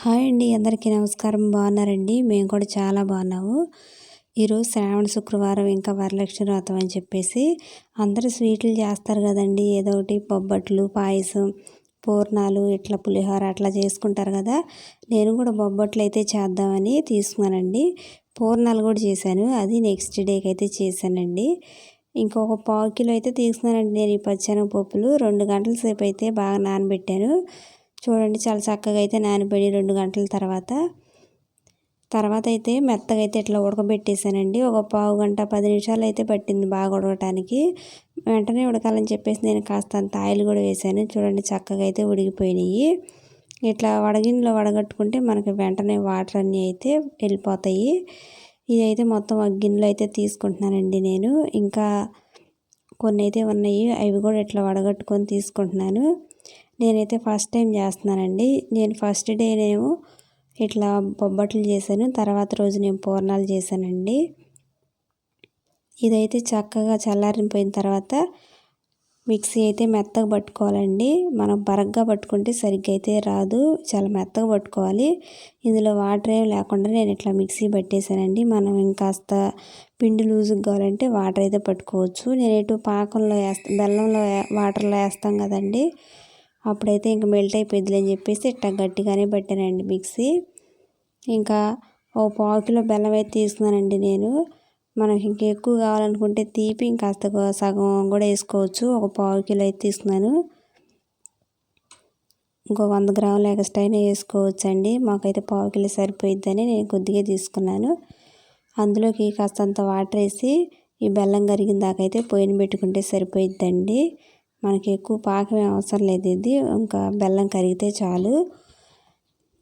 Hi అండి, అందరికీ నమస్కారం. బాగున్నారండి? మేము కూడా చాలా బాగున్నాము. ఈరోజు శ్రావణ శుక్రవారం, ఇంకా వరలక్ష్మి వ్రతం అని చెప్పేసి అందరూ స్వీట్లు చేస్తారు కదండి. ఏదో ఒకటి బొబ్బట్లు, పాయసం, పూర్ణాలు, ఇట్లా పులిహోర అట్లా చేసుకుంటారు కదా. నేను కూడా బొబ్బట్లు అయితే చేద్దామని తీసుకున్నానండి. పూర్ణాలు కూడా చేశాను, అది నెక్స్ట్ డేకి అయితే చేశానండి. ఇంకొక పావు కిలో అయితే తీసుకున్నానండి నేను ఈ పచ్చెనగపప్పులు. 2 గంటల సేపు అయితే బాగా నానబెట్టాను. చూడండి, చాలా చక్కగా అయితే నానిపోయి 2 గంటల తర్వాత అయితే మెత్తగా అయితే ఇట్లా ఉడకబెట్టేసానండి. ఒక పావు గంట 10 నిమిషాలు అయితే పట్టింది బాగా ఉడకటానికి. వెంటనే ఉడకాలని చెప్పేసి నేను కాస్తంత ఆయిల్ కూడా వేసాను. చూడండి, చక్కగా అయితే ఉడికిపోయినాయి. ఇట్లా వడగిన్నెలో వడగట్టుకుంటే మనకి వెంటనే వాటర్ అన్నీ అయితే వెళ్ళిపోతాయి. ఇదైతే మొత్తం ఒక గిన్నెలో అయితే తీసుకుంటున్నానండి నేను. ఇంకా కొన్ని అయితే ఉన్నాయి, అవి కూడా ఇట్లా వడగట్టుకొని తీసుకుంటున్నాను. నేనైతే ఫస్ట్ టైం చేస్తున్నానండి. నేను ఫస్ట్ డే నేను ఇట్లా బొబ్బట్లు చేశాను, తర్వాత రోజు నేను పూర్ణాలు చేశానండి. ఇదైతే చక్కగా చల్లారిపోయిన తర్వాత మిక్సీ అయితే మెత్తగా పట్టుకోవాలండి. మనం బరగ్గా పట్టుకుంటే సరిగ్గా అయితే రాదు, చాలా మెత్తగా పట్టుకోవాలి. ఇందులో వాటర్ ఏం లేకుండా నేను ఇట్లా మిక్సీ పట్టేశానండి. మనం ఇంకాస్త పిండి లూజుగా కావాలంటే వాటర్ అయితే పట్టుకోవచ్చు. నేను పాకంలో బెల్లంలో వాటర్లో వేస్తాం కదండి, అప్పుడైతే ఇంకా మెల్ట్ అయిపోద్దిలే అని చెప్పేసి ఇట్లా గట్టిగానే పట్టానండి మిక్సీ. ఇంకా ఓ పావు కిలో బెల్లం అయితే తీసుకున్నానండి నేను. మనకి ఇంకా ఎక్కువ కావాలనుకుంటే తీపి ఇంకాస్త సగం కూడా వేసుకోవచ్చు. ఒక పావు కిలో అయితే తీసుకున్నాను. ఇంకో 100 గ్రాములు ఎక్స్ట్రా అయినా వేసుకోవచ్చు అండి. మాకైతే పావు కిలో సరిపోయిద్దని నేను కొద్దిగా తీసుకున్నాను. అందులోకి కాస్తంత వాటర్ వేసి ఈ బెల్లం కరిగిన దాకా అయితే పొయ్యిని పెట్టుకుంటే సరిపోయిద్దండి. మనకి ఎక్కువ పాకం అవసరం లేదు, ఇది ఇంకా బెల్లం కరిగితే చాలు.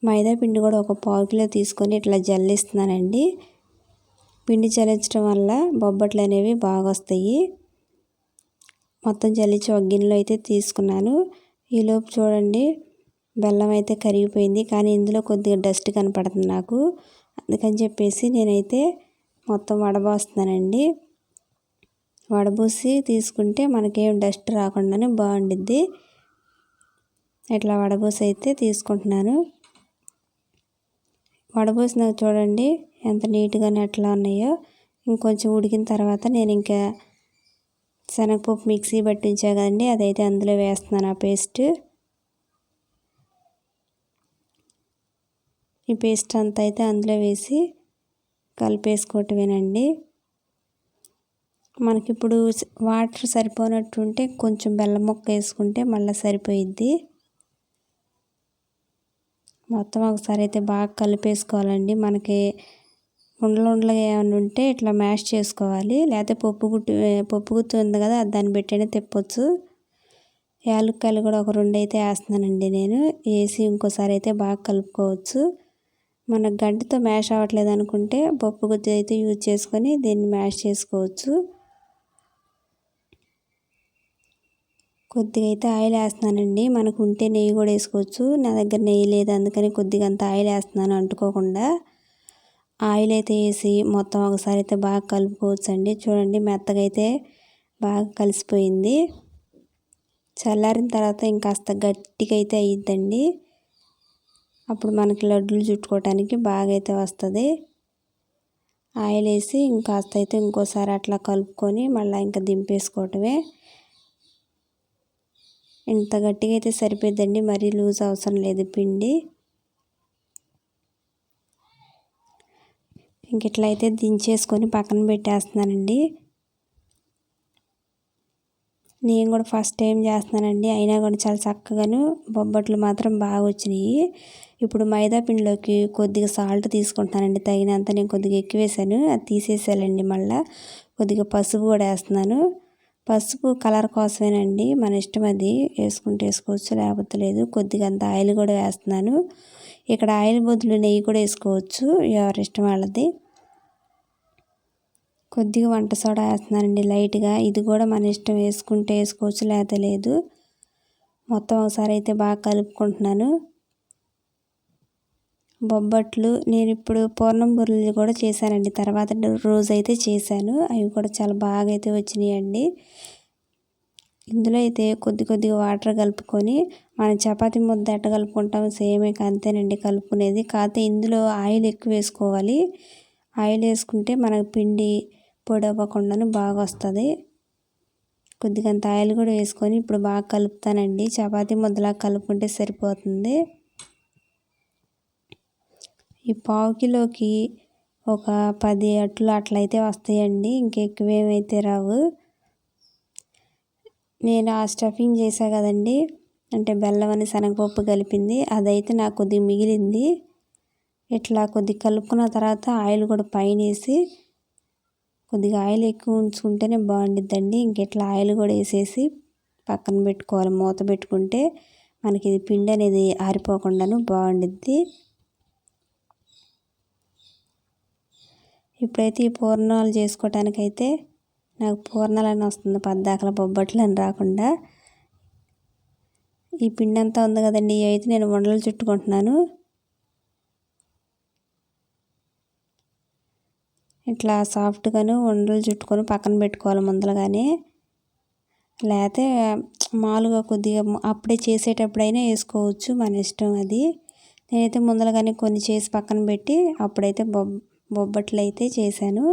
మైదా పిండి కూడా ఒక పావు కిలో తీసుకొని ఇట్లా జల్లిస్తున్నానండి. పిండి చల్లించడం వల్ల బొబ్బట్లు అనేవి బాగా వస్తాయి. మొత్తం జల్లించి ఒక గిన్నెలో అయితే తీసుకున్నాను. ఈలోపు చూడండి, బెల్లం అయితే కరిగిపోయింది, కానీ ఇందులో కొద్దిగా డస్ట్ కనపడుతుంది నాకు. అందుకని చెప్పేసి నేనైతే మొత్తం వడబోస్తున్నానండి. వడబోసి తీసుకుంటే మనకేం డస్ట్ రాకుండానే బాగుండిద్ది. ఇట్లా వడబోసి అయితే తీసుకుంటున్నాను. వడబోసినాక చూడండి ఎంత నీట్గానే ఎట్లా ఉన్నాయో. ఇంకొంచెం ఉడికిన తర్వాత నేను ఇంకా శనగపప్పు మిక్సీ పట్టించా కదండి, అదైతే అందులో వేస్తున్నాను. ఆ పేస్ట్, ఈ పేస్ట్ అంతా అయితే అందులో వేసి కలిపేసుకోవటమేనండి. మనకిప్పుడు వాటర్ సరిపోనట్టుంటే కొంచెం బెల్లం ముక్క వేసుకుంటే మళ్ళీ సరిపోయిద్ది. మొత్తం ఒకసారి అయితే బాగా కలిపేసుకోవాలండి. మనకి ఉండలుగా ఏమైనా ఉంటే ఇట్లా మ్యాష్ చేసుకోవాలి, లేకపోతే పప్పు గుత్తి ఉంది కదా, దాన్ని పెట్టైనా తిప్పొచ్చు. యాలక్కాయలు కూడా ఒక 2 అయితే వేస్తున్నానండి నేను. వేసి ఇంకోసారి అయితే బాగా కలుపుకోవచ్చు. మనకు గంటతో మ్యాష్ అవ్వట్లేదు అనుకుంటే పప్పు గుత్తి అయితే యూజ్ చేసుకొని దీన్ని మ్యాష్ చేసుకోవచ్చు. కొద్దిగా అయితే ఆయిల్ వేస్తున్నానండి. మనకు ఉంటే నెయ్యి కూడా వేసుకోవచ్చు. నా దగ్గర నెయ్యి లేదు, అందుకని కొద్దిగా అంత ఆయిల్ వేస్తున్నాను అంటుకోకుండా. ఆయిల్ అయితే వేసి మొత్తం ఒకసారి అయితే బాగా కలుపుకోవచ్చు అండి. చూడండి, మెత్తగా అయితే బాగా కలిసిపోయింది. చల్లారిన తర్వాత ఇంకాస్త గట్టిగా అయితే అయ్యిద్దండి. అప్పుడు మనకి లడ్డూలు చుట్టుకోవటానికి బాగా అయితే వస్తుంది. ఆయిల్ వేసి ఇంకాస్త అయితే ఇంకోసారి అట్లా కలుపుకొని మళ్ళీ ఇంకా దింపేసుకోవటమే. ఇంత గట్టిగా అయితే సరిపోద్దండి, మరీ లూజ్ అవసరం లేదు పిండి. ఇంక ఇట్లా అయితే దించేసుకొని పక్కన పెట్టేస్తున్నానండి. నేను కూడా ఫస్ట్ టైం చేస్తున్నానండి, అయినా కూడా చాలా చక్కగాను బొబ్బట్లు మాత్రం బాగా వచ్చినాయి. ఇప్పుడు మైదా పిండిలోకి కొద్దిగా సాల్ట్ తీసుకుంటున్నానండి, తగినంత. నేను కొద్దిగా ఎక్కువ వేసాను, అది తీసేసానండి. మళ్ళీ కొద్దిగా పసుపు కూడా వేస్తున్నాను. పసుపు కలర్ కోసమేనండి, మన ఇష్టం, అది వేసుకుంటే వేసుకోవచ్చు, లేకపోతే లేదు. కొద్దిగా అంత ఆయిల్ కూడా వేస్తున్నాను. ఇక్కడ ఆయిల్ బదులు నెయ్యి కూడా వేసుకోవచ్చు, ఎవరి ఇష్టం వాళ్ళది. కొద్దిగా వంట సోడా వేస్తున్నానండి లైట్గా, ఇది కూడా మన ఇష్టం, వేసుకుంటే వేసుకోవచ్చు, లేకపోతే లేదు. మొత్తం ఒకసారి అయితే బాగా కలుపుకుంటున్నాను. బొబ్బట్లు నేను ఇప్పుడు పూర్ణం బూరెలు కూడా చేశానండి, తర్వాత రోజు అయితే చేశాను. అవి కూడా చాలా బాగా అయితే వచ్చినాయండి. ఇందులో అయితే కొద్దిగా వాటర్ కలుపుకొని మనం చపాతీ ముద్ద ఎట్ట కలుపుకుంటాం సేమ్ ఇక అంతేనండి కలుపుకునేది. కాకపోతే ఇందులో ఆయిల్ ఎక్కువ వేసుకోవాలి. ఆయిల్ వేసుకుంటే మనకు పిండి పొడి అవ్వకుండాను బాగా వస్తుంది. కొద్దిగంత ఆయిల్ కూడా వేసుకొని ఇప్పుడు బాగా కలుపుతానండి. చపాతీ ముద్దలా కలుపుకుంటే సరిపోతుంది. ఈ పావు కిలోకి ఒక 10 అట్లు అట్లయితే వస్తాయండి. ఇంకెక్కువేమైతే రావు. నేను ఆ స్టఫింగ్ చేసా కదండి, అంటే బెల్లం అని శనగపప్పు కలిపింది, అదైతే నాకు కొద్దిగా మిగిలింది. ఇట్లా కొద్దిగా కలుపుకున్న తర్వాత ఆయిల్ కూడా పైన వేసి కొద్దిగా ఆయిల్ ఎక్కువ ఉంచుకుంటేనే బాగుండిద్దండి. ఇంకెట్లా ఆయిల్ కూడా వేసేసి పక్కన పెట్టుకోవాలి. మూత పెట్టుకుంటే మనకి ఇది పిండి అనేది ఆరిపోకుండాను బాగుండిద్ది. ఇప్పుడైతే ఈ పూర్ణాలు చేసుకోవటానికైతే నాకు పూర్ణాలని వస్తుంది, పద్దాకల బొబ్బట్లు అని రాకుండా. ఈ పిండి అంతా ఉంది కదండి, ఇవి అయితే నేను ఉండలు చుట్టుకుంటున్నాను. ఇట్లా సాఫ్ట్గాను ఉండలు చుట్టుకొని పక్కన పెట్టుకోవాలి ముందరగానే. లేకపోతే మామూలుగా కొద్దిగా అప్పుడే చేసేటప్పుడైనా వేసుకోవచ్చు, మన ఇష్టం అది. నేనైతే ముందరగానే కొన్ని చేసి పక్కన పెట్టి అప్పుడైతే బొబ్బట్లు అయితే చేశాను.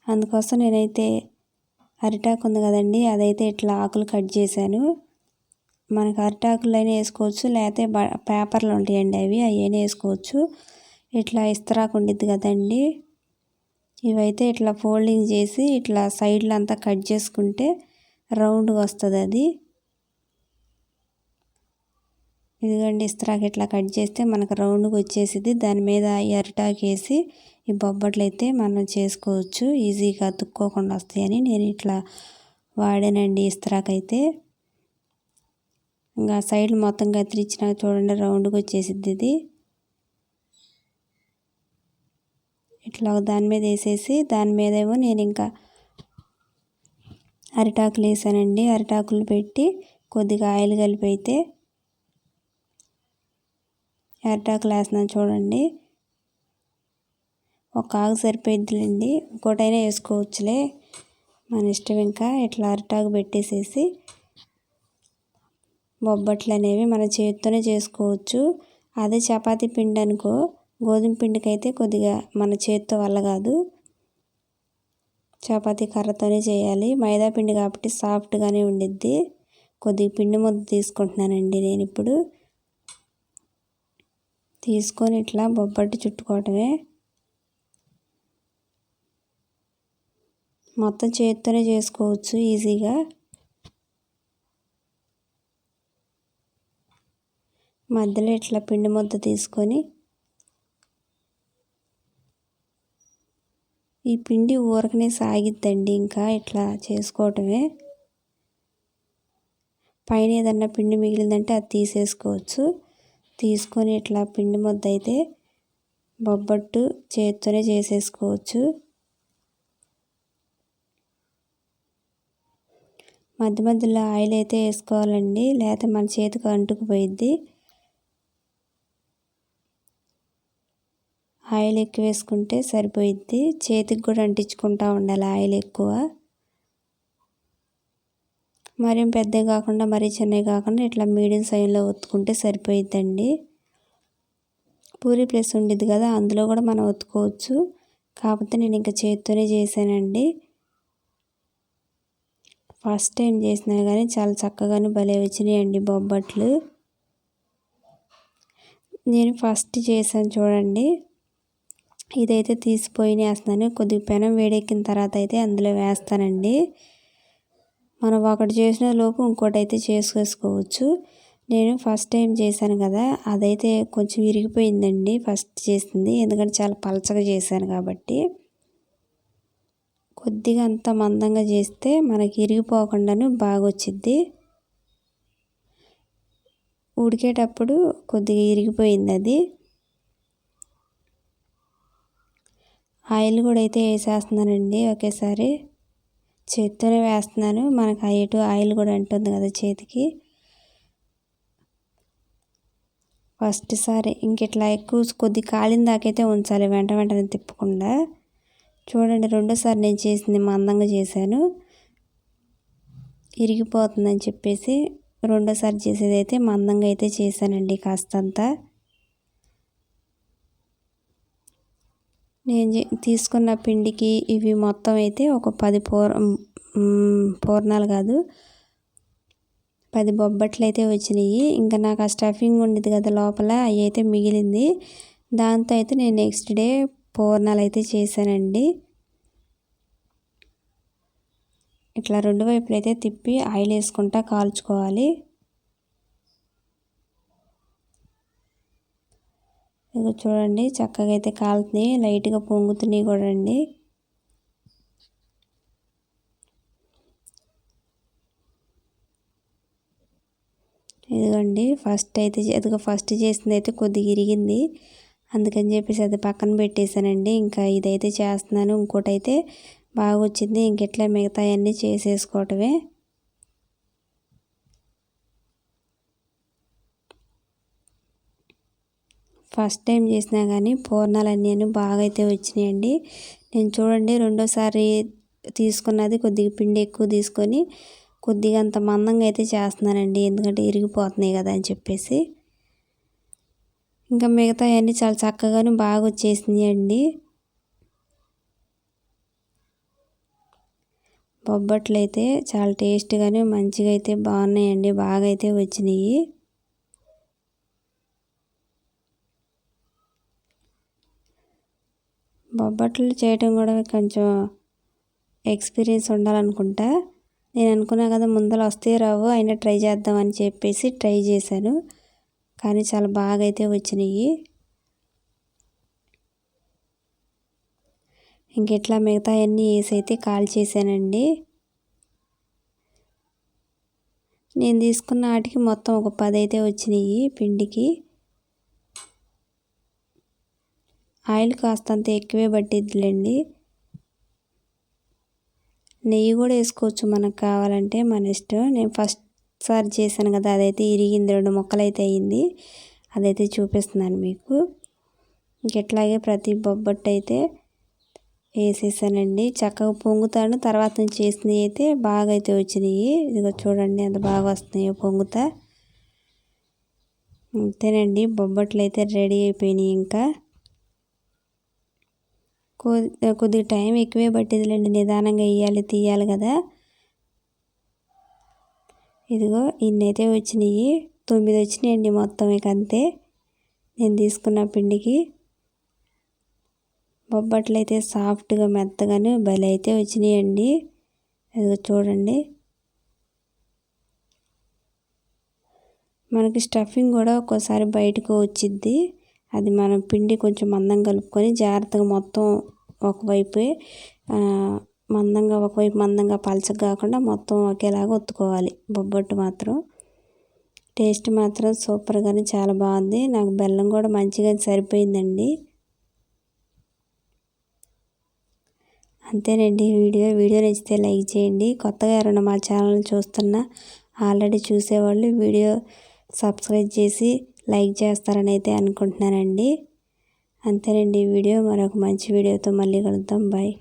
అందుకోసం నేనైతే అరిటాకు ఉంది కదండి, అదైతే ఇట్లా ఆకులు కట్ చేశాను. మనకు అరిటాకులు అయినా వేసుకోవచ్చు, లేకపోతే పేపర్లు ఉంటాయండి అవి అయినా వేసుకోవచ్చు. ఇట్లా ఇస్తరాకు ఉండిద్ది కదండి, ఇవైతే ఇట్లా ఫోల్డింగ్ చేసి ఇట్లా సైడ్లో అంతా కట్ చేసుకుంటే రౌండ్గా వస్తుంది అది. ఇదిగోండి ఇస్తరాకు ఇట్లా కట్ చేస్తే మనకు రౌండ్గా వచ్చేసింది. దాని మీద ఈ అరిటాకు వేసి ఈ బొబ్బట్లు అయితే మనం చేసుకోవచ్చు. ఈజీగా అతుక్కోకుండా వస్తాయని నేను ఇట్లా వాడానండి ఇస్తరాకు అయితే. ఇంకా సైడ్లు మొత్తం కత్తిరించినాక చూడండి రౌండ్గా వచ్చేసిద్ది ఇది. ఇట్లా దాని మీద వేసేసి దాని మీద ఏమో నేను ఇంకా అరిటాకులు వేసానండి. అరిటాకులు పెట్టి కొద్దిగా ఆయిల్ కలిపి అయితే అరిటాకులు వేస్తున్నాను చూడండి. ఒక ఆకు సరిపోయిద్దిలేండి, ఇంకోటైనా వేసుకోవచ్చులే మన ఇష్టం. ఇంకా ఇట్లా అరిటాకు పెట్టేసేసి బొబ్బట్లు అనేవి మన చేతితోనే చేసుకోవచ్చు. అదే చపాతీ పిండి అనుకో, గోధుమ పిండికి అయితే కొద్దిగా మన చేతితో వల్ల కాదు, చపాతీ కర్రతోనే చేయాలి. మైదా పిండి కాబట్టి సాఫ్ట్గానే ఉండిద్ది. కొద్దిగా పిండి ముద్ద తీసుకుంటున్నానండి నేను ఇప్పుడు. తీసుకొని ఇట్లా బొబ్బట్టు చుట్టుకోవటమే. మొత్తం చేతితోనే చేసుకోవచ్చు ఈజీగా. మధ్యలో ఇట్లా పిండి ముద్ద తీసుకొని ఈ పిండి ఊరకనే సాగిద్దండి, ఇంకా ఇట్లా చేసుకోవటమే. పైన ఏదన్నా పిండి మిగిలిందంటే అది తీసేసుకోవచ్చు. తీసుకొని ఇట్లా పిండి ముద్ద అయితే బొబ్బట్టు చేతితోనే చేసేసుకోవచ్చు. మధ్య మధ్యలో ఆయిల్ అయితే వేసుకోవాలండి, లేకపోతే మన చేతికి అంటుకుపోయిద్ది. ఆయిల్ ఎక్కువ వేసుకుంటే సరిపోయిద్ది, చేతికి కూడా అంటించుకుంటూ ఉండాలి ఆయిల్ ఎక్కువ. మరీ పెద్దవి కాకుండా మరీ చిన్నవి కాకుండా ఇట్లా మీడియం సైజులో ఒత్తుకుంటే సరిపోయిద్దండి. పూరీ ప్లేస్ ఉండిద్ది కదా, అందులో కూడా మనం ఒత్తుకోవచ్చు. కాకపోతే నేను ఇంకా చేతితోనే చేశానండి. ఫస్ట్ టైం చేసినా కానీ చాలా చక్కగానే భలే వచ్చినాయండి బొబ్బట్లు. నేను ఫస్ట్ చేశాను చూడండి, ఇదైతే తీసిపోయి వేస్తున్నాను. కొద్దిగా పెనం వేడెక్కిన తర్వాత అయితే అందులో వేస్తానండి. మనం ఒకటి చేసిన లోపు ఇంకోటి అయితే చేసుకోవచ్చు. నేను ఫస్ట్ టైం చేశాను కదా, అదైతే కొంచెం విరిగిపోయిందండి ఫస్ట్ చేసింది, ఎందుకంటే చాలా పలచగా చేశాను కాబట్టి. కొద్దిగా అంత మందంగా చేస్తే మనకి ఇరిగిపోకుండాను బాగా వచ్చిద్ది. ఉడికేటప్పుడు కొద్దిగా ఇరిగిపోయింది అది. ఆయిల్ కూడా అయితే వేసేస్తున్నానండి ఒకేసారి, చేతితోనే వేస్తున్నాను. మనకు అయ్యేటు ఆయిల్ కూడా అంటుంది కదా చేతికి. ఫస్ట్ సారి ఇంక ఇట్లా ఎక్కువ కొద్ది కాలిన దాకైతే ఉంచాలి, వెంటనే తిప్పకుండా. చూడండి రెండోసారి నేను చేసింది మందంగా చేశాను. ఇరిగిపోతుందని చెప్పేసి రెండోసారి చేసేదైతే మందంగా అయితే చేశానండి కాస్తంత. నేను తీసుకున్న పిండికి ఇవి మొత్తం అయితే ఒక 10 పూర్ణాలు కాదు 10 బొబ్బట్లు అయితే వచ్చినాయి. ఇంకా నాకు ఆ స్టఫింగ్ ఉండేది కదా లోపల, అవి అయితే మిగిలింది. దాంతో అయితే నేను నెక్స్ట్ డే పూర్ణాలు అయితే చేశానండి. ఇట్లా రెండు వైపులు అయితే తిప్పి ఆయిల్ వేసుకుంటా కాల్చుకోవాలి. ఇక చూడండి చక్కగా అయితే కాలుతున్నాయి, లైట్గా పొంగుతున్నాయి కూడా అండి. ఇదిగోండి ఫస్ట్ చేసింది అయితే కొద్దిగా ఇరిగింది, అందుకని చెప్పేసి అది పక్కన పెట్టేశానండి. ఇంకా ఇదైతే చేస్తున్నాను, ఇంకోటి అయితే బాగా వచ్చింది. ఇంకెట్లా మిగతాయన్నీ చేసేసుకోవటమే. ఫస్ట్ టైం చేసినా కానీ పూర్ణాలన్నీ బాగా అయితే వచ్చినాయండి. నేను చూడండి రెండోసారి తీసుకున్నది కొద్దిగా పిండి ఎక్కువ తీసుకొని కొద్దిగా అంత మందంగా అయితే చేస్తున్నానండి, ఎందుకంటే ఇరిగిపోతున్నాయి కదా అని చెప్పేసి. ఇంకా మిగతా అన్నీ చాలా చక్కగాను బాగా వచ్చేసినాయండి. బొబ్బట్లు అయితే చాలా టేస్ట్గానే మంచిగా అయితే బాగున్నాయండి, బాగా అయితే వచ్చినాయి. బొబ్బట్లు చేయటం కూడా కొంచెం ఎక్స్పీరియన్స్ ఉండాలనుకుంటా. నేను అనుకున్నా కదా ముందర వస్తే రావు, అయినా ట్రై చేద్దామని చెప్పేసి ట్రై చేశాను, కానీ చాలా బాగా అయితే వచ్చినాయి. ఇంకెట్లా మిగతా అన్నీ వేసి అయితే కాల్ చేశానండి. నేను తీసుకున్న వాటికి మొత్తం ఒక 10 అయితే వచ్చినాయి పిండికి. ఆయిల్ కాస్తంత ఎక్కువే పట్టిద్దిలేండి. నెయ్యి కూడా వేసుకోవచ్చు మనకు కావాలంటే, మన ఇష్టం. నేను ఫస్ట్ సారి చేశాను కదా, అదైతే ఇరిగింది, 2 ముక్కలు అయితే అయ్యింది. అదైతే చూపిస్తున్నాను మీకు. ఇంకెట్లాగే ప్రతి బొబ్బట్టు అయితే వేసేసానండి. చక్కగా పొంగుతాను. తర్వాత నుంచి చేసినవి అయితే బాగా అయితే వచ్చినాయి. ఇదిగో చూడండి ఎంత బాగా వస్తున్నాయో పొంగుతా. అంతేనండి, బొబ్బట్లు అయితే రెడీ అయిపోయినాయి. ఇంకా కొద్దిగా టైం ఎక్కువే పట్టిందిలేండి, నిదానంగా వేయాలి తీయాలి కదా. ఇదిగో ఇన్నైతే వచ్చినాయి, 9 వచ్చినాయండి మొత్తం. ఇక అంతే నేను తీసుకున్న పిండికి. బొబ్బట్లు అయితే సాఫ్ట్గా మెత్తగానే భలే అయితే వచ్చినాయండి. ఇదిగో చూడండి. మనకి స్టఫింగ్ కూడా ఒక్కోసారి బయటకు వచ్చిద్ది, అది మనం పిండి కొంచెం మందంగా కలుపుకొని జాగ్రత్తగా మొత్తం ఒకవైపే ఒకవైపు మందంగా పలచగా కాకుండా మొత్తం ఒకేలాగా ఒత్తుకోవాలి. బొబ్బట్టు మాత్రం టేస్ట్ మాత్రం సూపర్గానే చాలా బాగుంది. నాకు బెల్లం కూడా మంచిగా సరిపోయిందండి. అంతేనండి వీడియో నచ్చితే లైక్ చేయండి. కొత్తగా ఎవరైనా మా ఛానల్ చూస్తున్నా ఆల్రెడీ చూసేవాళ్ళు వీడియో సబ్స్క్రైబ్ చేసి లైక్ చేస్తారని అయితే అనుకుంటున్నానండి. అంతేనండి, మరొక మంచి వీడియోతో మళ్ళీ కలుద్దాం. బాయ్.